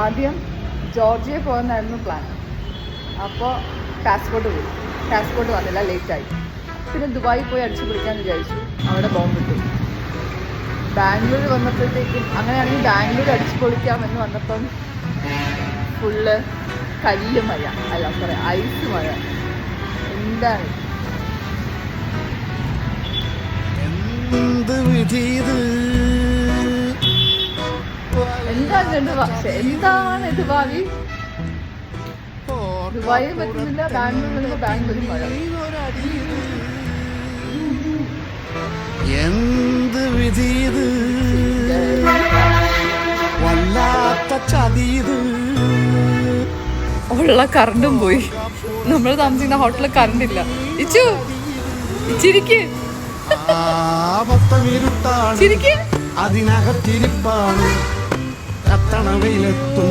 ആദ്യം Georgia പോകുന്നതായിരുന്നു plan. അപ്പോൾ കാസ്കോട്ട് പോയി. കാസ്കോട്ട് വന്നില്ല, ലേറ്റായി. പിന്നെ ദുബായി പോയി അടിച്ചു പിടിക്കാമെന്ന് വിചാരിച്ചു. അവിടെ ബോംബ് ഇട്ടു. ബാംഗ്ലൂർ വന്നപ്പോഴത്തേക്കും അങ്ങനെയാണെങ്കിൽ ബാംഗ്ലൂർ അടിച്ചു പൊളിക്കാമെന്ന് വന്നപ്പം ഫുള്ള് കല്ല് മഴ, അല്ല സോറി ഐസ് മഴ. എന്താണ് എന്താണ് ഇത് ഭാവി? ദുബായിൽ പറ്റുന്നില്ല, ബാംഗ്ലൂരിൽ ബാംഗ്ലൂരിൽ മഴ. എന്ത് വിധീത് വല്ലാത്ത ചതീത്. ഉള്ള കറണ്ടും പോയി. നമ്മൾ താമസിക്കുന്ന ഹോട്ടലിൽ കറണ്ട് ഇല്ല. ഇച്ചു ചിരിക്ക്, അതിനകത്തിരിപ്പാണ് കത്തണ വെയിലെത്തും